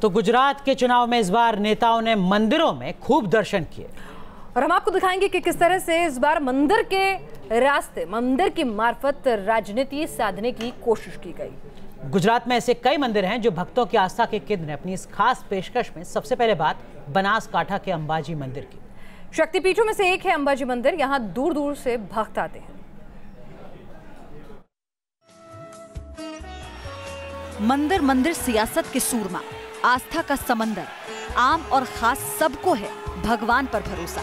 तो गुजरात के चुनाव में इस बार नेताओं ने मंदिरों में खूब दर्शन किए और हम आपको दिखाएंगे कि किस तरह से इस बार मंदिर के रास्ते, मंदिर की मार्फत राजनीति साधने की कोशिश की गई। गुजरात में ऐसे कई मंदिर हैं जो भक्तों की आस्था के केंद्र हैं। अपनी इस खास पेशकश में सबसे पहले बात बनासकांठा के अंबाजी मंदिर की। शक्तिपीठों में से एक है अंबाजी मंदिर। यहाँ दूर दूर से भक्त आते हैं। मंदिर मंदिर सियासत के सूरमा, आस्था का समंदर, आम और खास सबको है भगवान पर भरोसा।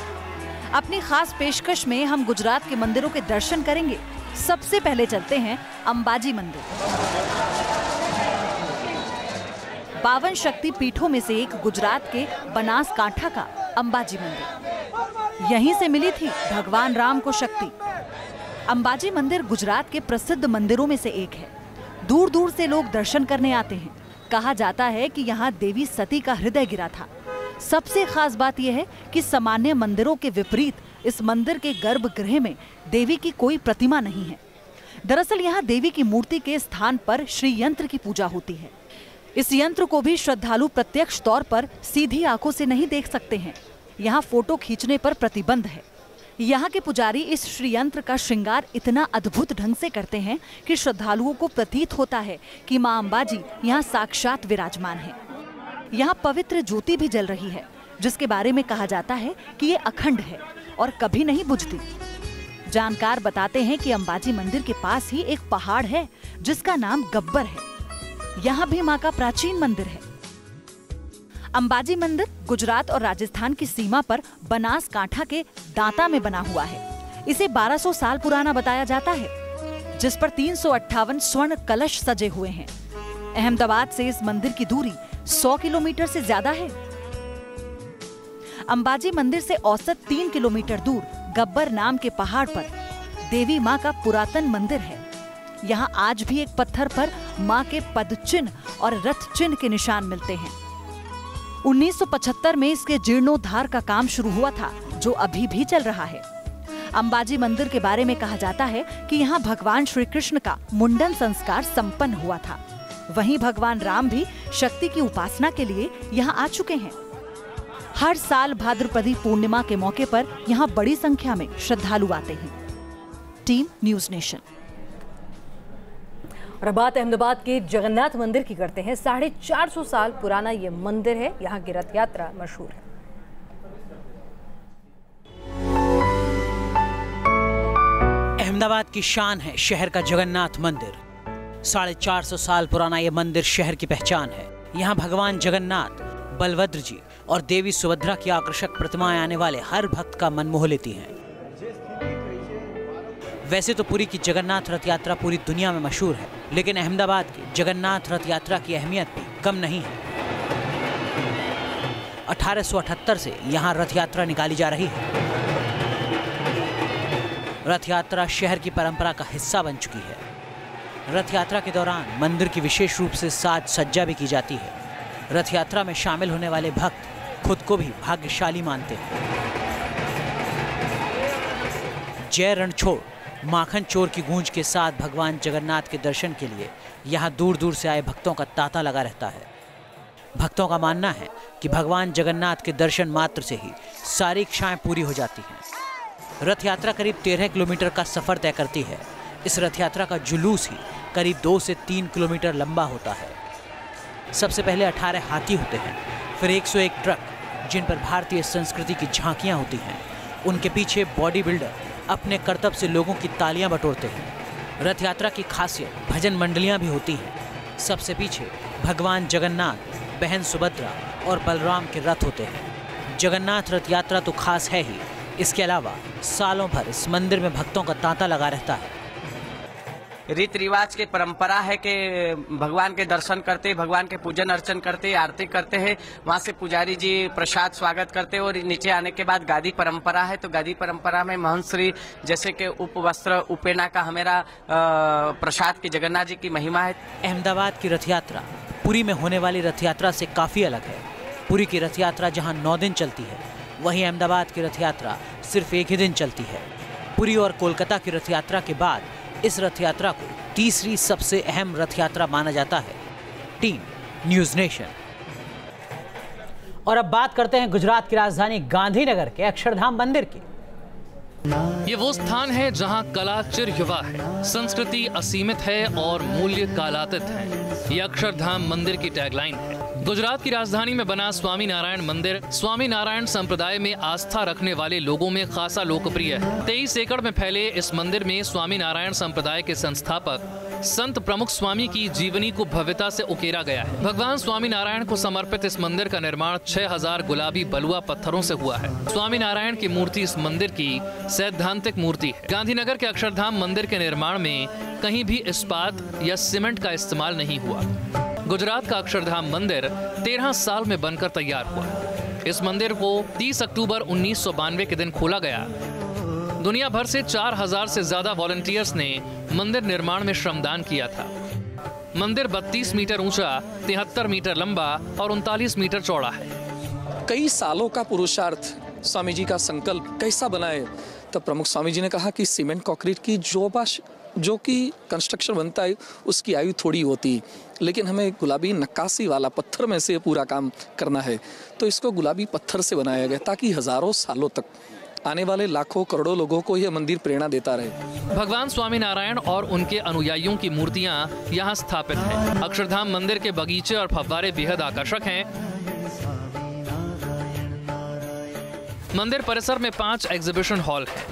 अपनी खास पेशकश में हम गुजरात के मंदिरों के दर्शन करेंगे। सबसे पहले चलते हैं अंबाजी मंदिर। 52 शक्ति पीठों में से एक गुजरात के बनासकांठा का अंबाजी मंदिर। यहीं से मिली थी भगवान राम को शक्ति। अंबाजी मंदिर गुजरात के प्रसिद्ध मंदिरों में से एक है। दूर दूर से लोग दर्शन करने आते हैं। कहा जाता है कि यहाँ देवी सती का हृदय गिरा था। सबसे खास बात यह है कि सामान्य मंदिरों के विपरीत इस मंदिर के गर्भगृह में देवी की कोई प्रतिमा नहीं है। दरअसल यहाँ देवी की मूर्ति के स्थान पर श्री यंत्र की पूजा होती है। इस यंत्र को भी श्रद्धालु प्रत्यक्ष तौर पर सीधी आंखों से नहीं देख सकते हैं। यहाँ फोटो खींचने पर प्रतिबंध है। यहाँ के पुजारी इस श्री यंत्र का श्रृंगार इतना अद्भुत ढंग से करते हैं कि श्रद्धालुओं को प्रतीत होता है कि मां अंबाजी यहाँ साक्षात विराजमान है। यहाँ पवित्र ज्योति भी जल रही है, जिसके बारे में कहा जाता है कि ये अखंड है और कभी नहीं बुझती। जानकार बताते हैं कि अंबाजी मंदिर के पास ही एक पहाड़ है जिसका नाम गब्बर है। यहाँ भी माँ का प्राचीन मंदिर है। अंबाजी मंदिर गुजरात और राजस्थान की सीमा पर बनासकांठा के दांता में बना हुआ है। इसे 1200 साल पुराना बताया जाता है, जिस पर 358 स्वर्ण कलश सजे हुए हैं। अहमदाबाद से इस मंदिर की दूरी 100 किलोमीटर से ज्यादा है। अंबाजी मंदिर से औसत 3 किलोमीटर दूर गब्बर नाम के पहाड़ पर देवी माँ का पुरातन मंदिर है। यहाँ आज भी एक पत्थर पर माँ के पद चिन्ह और रथ चिन्ह के निशान मिलते हैं। 1975 में इसके जीर्णोद्धार का काम शुरू हुआ था, जो अभी भी चल रहा है। अंबाजी मंदिर के बारे में कहा जाता है कि यहाँ भगवान श्री कृष्ण का मुंडन संस्कार संपन्न हुआ था। वहीं भगवान राम भी शक्ति की उपासना के लिए यहाँ आ चुके हैं। हर साल भाद्रपदी पूर्णिमा के मौके पर यहाँ बड़ी संख्या में श्रद्धालु आते हैं। Team news nation. और बात अहमदाबाद के जगन्नाथ मंदिर की करते हैं। 450 साल पुराना ये मंदिर है। यहाँ की रथ यात्रा मशहूर है। अहमदाबाद की शान है शहर का जगन्नाथ मंदिर। 450 साल पुराना ये मंदिर शहर की पहचान है। यहाँ भगवान जगन्नाथ, बलभद्र जी और देवी सुभद्रा की आकर्षक प्रतिमाएं आने वाले हर भक्त का मन मोह लेती हैं। वैसे तो पुरी की जगन्नाथ रथ यात्रा पूरी दुनिया में मशहूर है, लेकिन अहमदाबाद की जगन्नाथ रथ यात्रा की अहमियत भी कम नहीं है। 1878 से यहाँ रथ यात्रा निकाली जा रही है। रथ यात्रा शहर की परंपरा का हिस्सा बन चुकी है। रथ यात्रा के दौरान मंदिर की विशेष रूप से साज सज्जा भी की जाती है। रथ यात्रा में शामिल होने वाले भक्त खुद को भी भाग्यशाली मानते हैं। जय रणछोड़, माखन चोर की गूंज के साथ भगवान जगन्नाथ के दर्शन के लिए यहाँ दूर दूर से आए भक्तों का तांता लगा रहता है। भक्तों का मानना है कि भगवान जगन्नाथ के दर्शन मात्र से ही सारी इच्छाएं पूरी हो जाती हैं। रथ यात्रा करीब 13 किलोमीटर का सफर तय करती है। इस रथ यात्रा का जुलूस ही करीब 2 से 3 किलोमीटर लंबा होता है। सबसे पहले 18 हाथी होते हैं, फिर 101 ट्रक जिन पर भारतीय संस्कृति की झांकियां होती हैं। उनके पीछे बॉडी बिल्डर अपने कर्तव्य से लोगों की तालियां बटोरते हैं। रथ यात्रा की खासियत भजन मंडलियां भी होती हैं। सबसे पीछे भगवान जगन्नाथ, बहन सुभद्रा और बलराम के रथ होते हैं। जगन्नाथ रथ यात्रा तो खास है ही, इसके अलावा सालों भर इस मंदिर में भक्तों का तांता लगा रहता है। रीति रिवाज के परंपरा है कि भगवान के दर्शन करते, भगवान के पूजन अर्चन करते, आरती करते हैं। वहाँ से पुजारी जी प्रसाद स्वागत करते और नीचे आने के बाद गादी परंपरा है। तो गादी परंपरा में महंत श्री जैसे कि उपवस्त्र उपेना का हमारा प्रसाद की जगन्नाथ जी की महिमा है। अहमदाबाद की रथ यात्रा पुरी में होने वाली रथ यात्रा से काफी अलग है। पुरी की रथ यात्रा जहाँ 9 दिन चलती है, वहीं अहमदाबाद की रथ यात्रा सिर्फ 1 ही दिन चलती है। पुरी और कोलकाता की रथ यात्रा के बाद इस रथ यात्रा को तीसरी सबसे अहम रथ यात्रा माना जाता है। Team news nation. और अब बात करते हैं गुजरात की राजधानी गांधीनगर के अक्षरधाम मंदिर की। ये वो स्थान है जहां कला चिर युवा है, संस्कृति असीमित है और मूल्य कालातीत है। ये अक्षरधाम मंदिर की टैगलाइन है। गुजरात की राजधानी में बना स्वामी नारायण मंदिर स्वामी नारायण संप्रदाय में आस्था रखने वाले लोगों में खासा लोकप्रिय है। 23 एकड़ में फैले इस मंदिर में स्वामी नारायण संप्रदाय के संस्थापक संत प्रमुख स्वामी की जीवनी को भव्यता से उकेरा गया है। भगवान स्वामी नारायण को समर्पित इस मंदिर का निर्माण 6000 गुलाबी बलुआ पत्थरों से हुआ है। स्वामी नारायण की मूर्ति इस मंदिर की सैद्धांतिक मूर्ति है। गांधीनगर के अक्षरधाम मंदिर के निर्माण में कहीं भी इस्पात या सीमेंट का इस्तेमाल नहीं हुआ। गुजरात का अक्षरधाम मंदिर 13 साल में बनकर तैयार हुआ। इस मंदिर को 30 अक्टूबर 1992 के दिन खोला गया। दुनिया भर से 4000 से ज्यादा वॉलंटियर्स ने मंदिर निर्माण में श्रमदान किया था। मंदिर 32 मीटर ऊंचा, 73 मीटर लंबा और 39 मीटर चौड़ा है। कई सालों का पुरुषार्थ, स्वामी जी का संकल्प कैसा बनाए, तब प्रमुख स्वामी जी ने कहा कि सीमेंट कंक्रीट की जो कि कंस्ट्रक्शन बनता है उसकी आयु थोड़ी होती, लेकिन हमें गुलाबी नक्काशी वाला पत्थर में से पूरा काम करना है, तो इसको गुलाबी पत्थर से बनाया गया ताकि हजारों सालों तक आने वाले लाखों करोड़ों लोगों को यह मंदिर प्रेरणा देता रहे। भगवान स्वामी नारायण और उनके अनुयायियों की मूर्तियां यहाँ स्थापित हैं। अक्षरधाम मंदिर के बगीचे और फव्वारे बेहद आकर्षक हैं। मंदिर परिसर में 5 एग्जीबिशन हॉल हैं।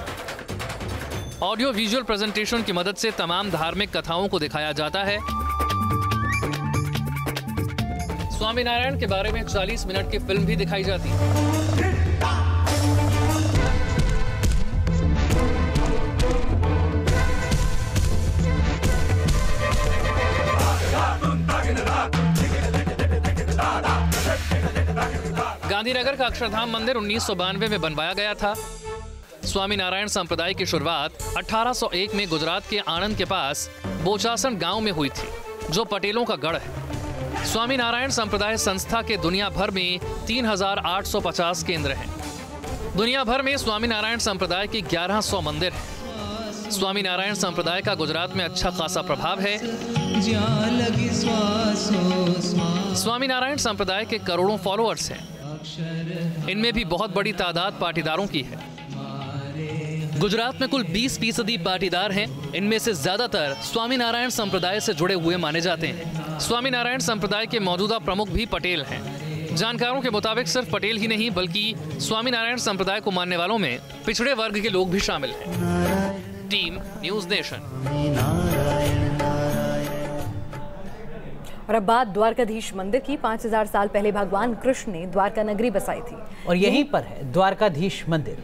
ऑडियो विजुअल प्रेजेंटेशन की मदद से तमाम धार्मिक कथाओं को दिखाया जाता है। स्वामी नारायण के बारे में 40 मिनट की फिल्म भी दिखाई जाती है। गांधीनगर का अक्षरधाम मंदिर 1992 में बनवाया गया था। स्वामी नारायण संप्रदाय की शुरुआत 1801 में गुजरात के आणंद के पास बोचासन गांव में हुई थी, जो पटेलों का गढ़ है। स्वामी नारायण संप्रदाय संस्था के दुनिया भर में 3850 केंद्र हैं। दुनिया भर में स्वामी नारायण संप्रदाय के 1100 मंदिर हैं। स्वामी नारायण संप्रदाय का गुजरात में अच्छा खासा प्रभाव है। स्वामी नारायण संप्रदाय के करोड़ों फॉलोअर्स हैं। इनमें भी बहुत बड़ी तादाद पाटीदारों की है। गुजरात में कुल 20% पाटीदार हैं। इनमें से ज्यादातर स्वामी नारायण संप्रदाय से जुड़े हुए माने जाते हैं। स्वामी नारायण संप्रदाय के मौजूदा प्रमुख भी पटेल हैं। जानकारों के मुताबिक सिर्फ पटेल ही नहीं बल्कि स्वामी नारायण संप्रदाय को मानने वालों में पिछड़े वर्ग के लोग भी शामिल हैं। Team news nation. और अब बात द्वारकाधीश मंदिर की। 5000 साल पहले भगवान कृष्ण ने द्वारका नगरी बसाई थी और यहीं पर है द्वारकाधीश मंदिर।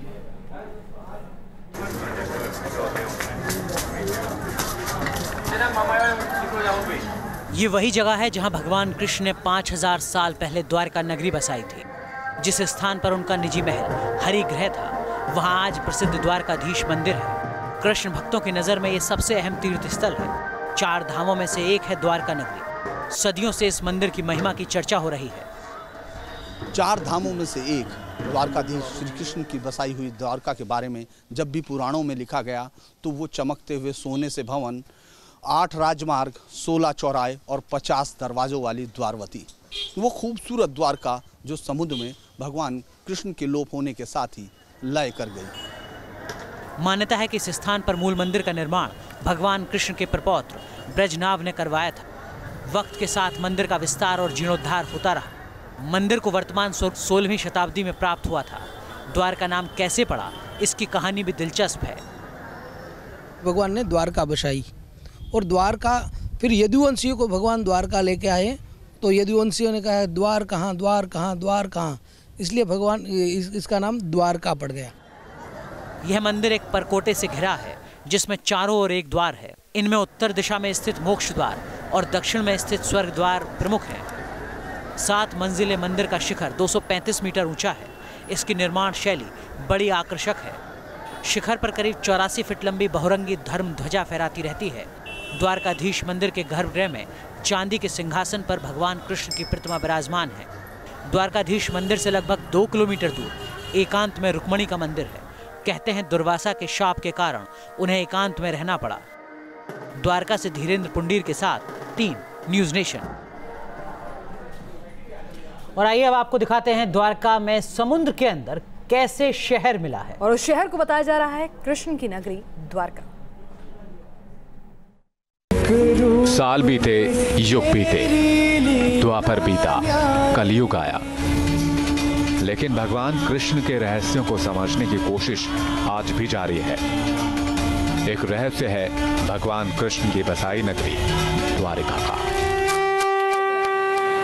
ये वही जगह है जहां भगवान कृष्ण ने 5000 साल पहले द्वारका नगरी बसाई थी। जिस स्थान पर उनका निजी महल हरिगृह था, वहां आज प्रसिद्ध द्वारकाधीश मंदिर है। कृष्ण भक्तों की नजर में ये सबसे अहम तीर्थ स्थल है। 4 धामों में से एक है द्वारका नगरी। सदियों से इस मंदिर की महिमा की चर्चा हो रही है। 4 धामों में से एक द्वारकाधीश श्री कृष्ण की बसाई हुई द्वारका के बारे में जब भी पुराणों में लिखा गया तो वो चमकते हुए सोने से भवन, 8 राजमार्ग, 16 चौराहे और 50 दरवाजों वाली द्वारवती, वो खूबसूरत द्वारका जो समुद्र में भगवान कृष्ण के लोप होने के साथ ही लय कर गई। मान्यता है कि इस स्थान पर मूल मंदिर का निर्माण भगवान कृष्ण के प्रपौत्र ब्रजनाभ ने करवाया था। वक्त के साथ मंदिर का विस्तार और जीर्णोद्धार होता रहा। मंदिर को वर्तमान 16वीं शताब्दी में प्राप्त हुआ था। द्वारका नाम कैसे पड़ा, इसकी कहानी भी दिलचस्प है। भगवान ने द्वारका बसाई और द्वारका, फिर यदुवंशियों को भगवान द्वारका लेके आए तो यदुवंशियों ने कहा द्वार कहाँ, द्वार कहाँ, द्वार कहाँ, इसलिए भगवान इसका नाम द्वारका पड़ गया। यह मंदिर एक परकोटे से घिरा है जिसमें चारों ओर एक द्वार है। इनमें उत्तर दिशा में स्थित मोक्ष द्वार और दक्षिण में स्थित स्वर्ग द्वार प्रमुख हैं। 7 मंजिले मंदिर का शिखर 235 मीटर ऊंचा है। इसकी निर्माण शैली बड़ी आकर्षक है। शिखर पर करीब 84 फीट लंबी बहुरंगी धर्म ध्वजा फहराती रहती है। द्वारकाधीश मंदिर के गर्भगृह में चांदी के सिंहासन पर भगवान कृष्ण की प्रतिमा विराजमान है। द्वारकाधीश मंदिर से लगभग 2 किलोमीटर दूर एकांत में रुक्मणी का मंदिर है। कहते हैं दुर्वासा के शाप के कारण उन्हें एकांत में रहना पड़ा। द्वारका से धीरेन्द्र पुंडीर के साथ टीम न्यूज़ नेशन। और आइए अब आपको दिखाते हैं द्वारका में समुद्र के अंदर कैसे शहर मिला है, और उस शहर को बताया जा रहा है कृष्ण की नगरी द्वारका। साल बीते, युग बीते, द्वापर बीता, कलयुग आया, लेकिन भगवान कृष्ण के रहस्यों को समझने की कोशिश आज भी जारी है। एक रहस्य है भगवान कृष्ण की बसाई नगरी द्वारिका का।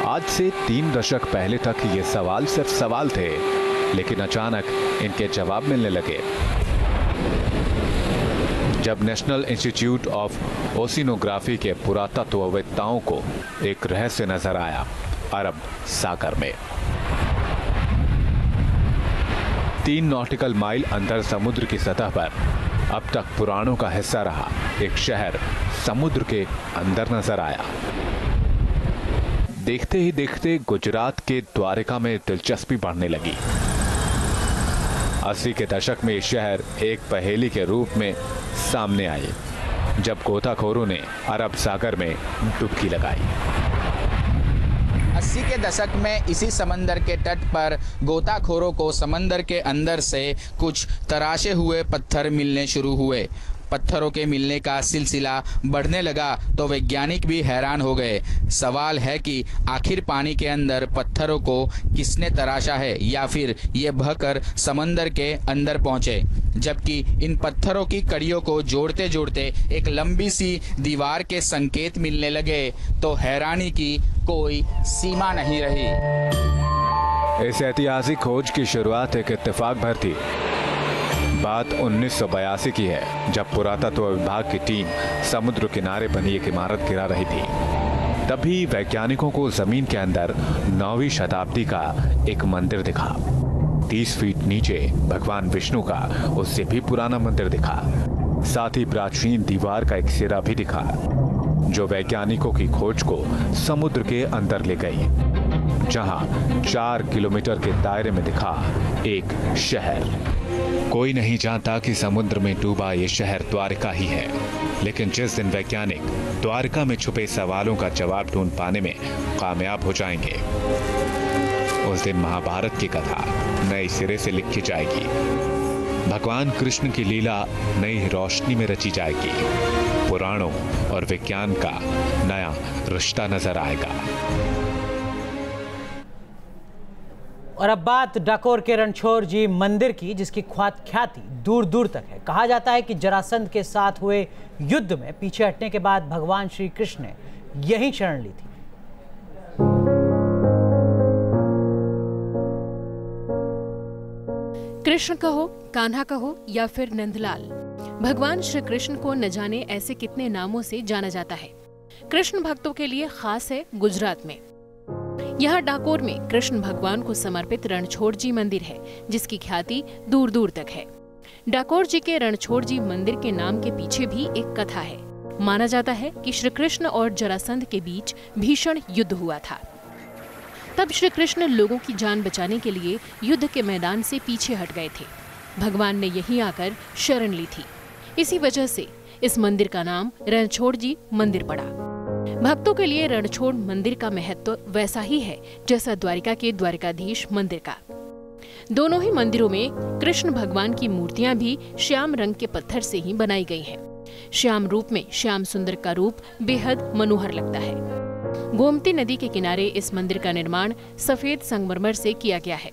आज से 3 दशक पहले तक ये सवाल सिर्फ सवाल थे, लेकिन अचानक इनके जवाब मिलने लगे जब नेशनल इंस्टीट्यूट ऑफ ओशिनोग्राफी के पुरातत्ववेत्ताओं को एक रहस्य नजर आया अरब सागर में। 3 नॉटिकल माइल अंदर समुद्र की सतह पर अब तक पुराणों का हिस्सा रहा एक शहर समुद्र के अंदर नजर आया। देखते ही देखते गुजरात के द्वारिका में दिलचस्पी बढ़ने लगी। 80 के दशक में शहर एक पहेली के रूप में सामने आए जब गोताखोरों ने अरब सागर में डुबकी लगाई। 80 के दशक में इसी समंदर के तट पर गोताखोरों को समंदर के अंदर से कुछ तराशे हुए पत्थर मिलने शुरू हुए। पत्थरों के मिलने का सिलसिला बढ़ने लगा तो वैज्ञानिक भी हैरान हो गए। सवाल है कि आखिर पानी के अंदर पत्थरों को किसने तराशा है या फिर ये बहकर समंदर के अंदर पहुंचे। जबकि इन पत्थरों की कड़ियों को जोड़ते जोड़ते एक लंबी सी दीवार के संकेत मिलने लगे तो हैरानी की कोई सीमा नहीं रही। इस ऐतिहासिक खोज की शुरुआत एक इत्तेफाक भर थी। बात 1982 की है जब पुरातत्व विभाग की टीम समुद्र किनारे बनी एक इमारत गिरा रही थी। तभी वैज्ञानिकों को जमीन के अंदर 9वीं शताब्दी का एक मंदिर दिखा। 30 फीट नीचे भगवान विष्णु का उससे भी पुराना मंदिर दिखा। साथ ही प्राचीन दीवार का एक सिरा भी दिखा जो वैज्ञानिकों की खोज को समुद्र के अंदर ले गई, जहां 4 किलोमीटर के दायरे में दिखा एक शहर। कोई नहीं जानता कि समुद्र में डूबा ये शहर द्वारिका ही है, लेकिन जिस दिन वैज्ञानिक द्वारिका में छुपे सवालों का जवाब ढूंढ पाने में कामयाब हो जाएंगे, उस दिन महाभारत की कथा नए सिरे से लिखी जाएगी। भगवान कृष्ण की लीला नई रोशनी में रची जाएगी। पुराणों और विज्ञान का नया रिश्ता नजर आएगा। और अब बात डाकोर के रणछोड़ जी मंदिर की, जिसकी ख्याति दूर दूर तक है। कहा जाता है कि जरासंध के साथ हुए युद्ध में पीछे हटने के बाद भगवान श्री कृष्ण ने यहीं शरण ली थी। कृष्ण कहो, कान्हा कहो या फिर नंदलाल, भगवान श्री कृष्ण को न जाने ऐसे कितने नामों से जाना जाता है। कृष्ण भक्तों के लिए खास है गुजरात में। यहाँ डाकोर में कृष्ण भगवान को समर्पित रणछोड़ जी मंदिर है, जिसकी ख्याति दूर दूर तक है। डाकोर जी के रणछोड़ जी मंदिर के नाम के पीछे भी एक कथा है। माना जाता है कि श्री कृष्ण और जरासंध के बीच भीषण युद्ध हुआ था। तब श्री कृष्ण लोगों की जान बचाने के लिए युद्ध के मैदान से पीछे हट गए थे। भगवान ने यहीं आकर शरण ली थी। इसी वजह से इस मंदिर का नाम रणछोड़ जी मंदिर पड़ा। भक्तों के लिए रणछोड़ मंदिर का महत्व वैसा ही है जैसा द्वारिका के द्वारिकाधीश मंदिर का। दोनों ही मंदिरों में कृष्ण भगवान की मूर्तियां भी श्याम रंग के पत्थर से ही बनाई गई हैं। श्याम रूप में श्याम सुंदर का रूप बेहद मनोहर लगता है। गोमती नदी के किनारे इस मंदिर का निर्माण सफेद संगमरमर से किया गया है।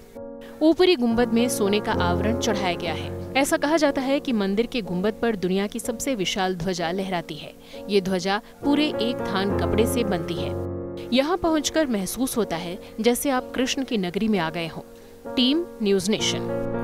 ऊपरी गुंबद में सोने का आवरण चढ़ाया गया है। ऐसा कहा जाता है कि मंदिर के गुंबद पर दुनिया की सबसे विशाल ध्वजा लहराती है। ये ध्वजा पूरे एक थान कपड़े से बनती है। यहाँ पहुंचकर महसूस होता है जैसे आप कृष्ण की नगरी में आ गए हों। Team news nation.